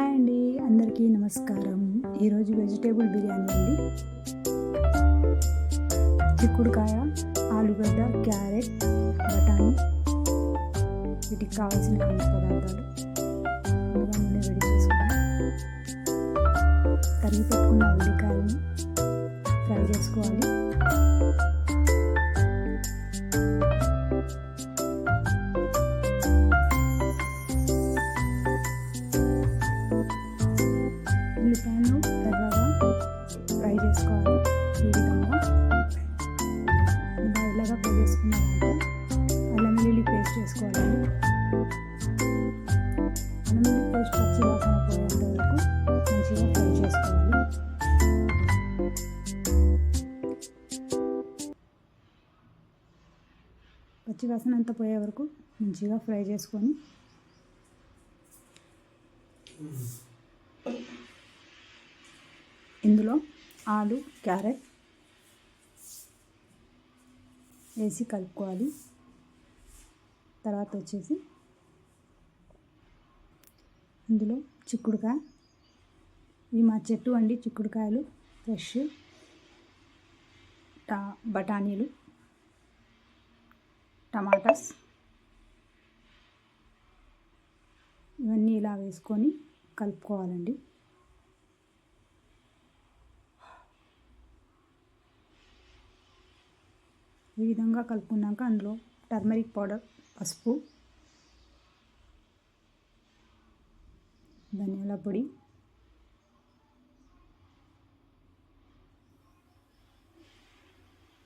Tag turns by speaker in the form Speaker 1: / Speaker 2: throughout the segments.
Speaker 1: Hi అండి, అందరికీ నమస్కారం. ఈరోజు వెజిటేబుల్ బిర్యానీ అండి. చిక్కుడుకాయ, ఆలుగడ్డ, క్యారెట్, బఠానీ, వీటికి కావాల్సిన పదార్థాలు ముందుగా నూనె వేడి చేసుకుని తరిగి పెట్టుకున్న ఉల్లికాయలను ఫ్రై చేసుకోవాలి. ఉల్లిపాయను ఎర్రగా ఫ్రై చేసుకోవాలి. ఈ విధంగా ఎర్రగా ఫ్రై చేసుకున్న దాంట్లో అల్లం వెల్లుల్లి పేస్ట్ వేసుకోవాలండి. అల్లం వెల్లుల్లి పేస్ట్ పచ్చి వాసన పోయేంత వరకు మంచిగా ఫ్రై చేసుకోవాలి. పచ్చి వాసన అంతా పోయే వరకు మంచిగా ఫ్రై చేసుకొని ఇందులో ఆలు, క్యారెట్ వేసి కలుపుకోవాలి. తర్వాత వచ్చేసి ఇందులో చిక్కుడుకాయ, ఇవి మా చెట్టు అండి చిక్కుడుకాయలు, ఫ్రెష్ బఠానీలు, టమాటాస్, ఇవన్నీ ఇలా వేసుకొని కలుపుకోవాలండి. ఈ విధంగా కలుపుకున్నాక అందులో టర్మరిక్ పౌడర్, పసుపు, ధనియాల పొడి,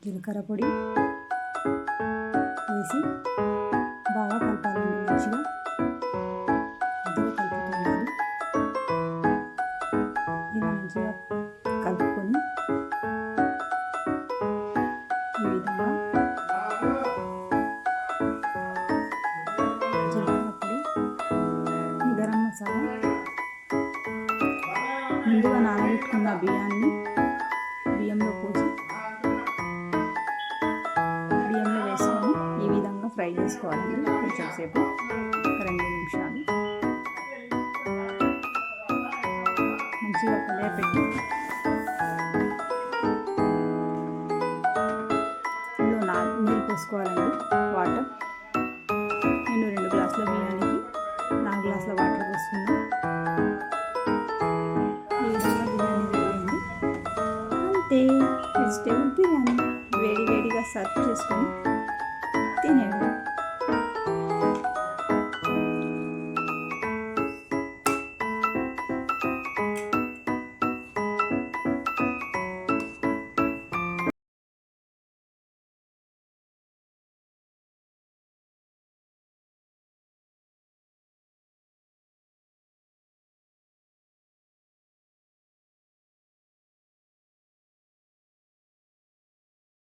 Speaker 1: జీలకర్ర పొడి వేసి బాగా కలపాలండి. మంచిగా మధ్యలో కలుపుకోవాలి. ఇలా మంచిగా కలుపుకొని ఈ విధంగా జీలకర్ర పొడి, గరం మసాలా, ముందుగా నానబెట్టుకున్న బియ్యంలో పోసి బియ్యంలో వేసుకొని ఈ విధంగా ఫ్రై చేసుకోవాలండి. కొంచెం సేపు 2 నిమిషాలు మంచిగా కలియపెట్టి ఇందులో నీళ్ళు పోసుకోవాలండి. వాటర్, నేను 2 గ్లాసుల బియ్యానికి 4 గ్లాసుల వాటర్ పోసుకున్నాను. ఈ విధంగా బిర్యానీ రెడీ అయింది. అంతే, వెజిటేబుల్ బిర్యానీ వేడి వేడిగా సర్వ్ చేసుకొని తినేయండి.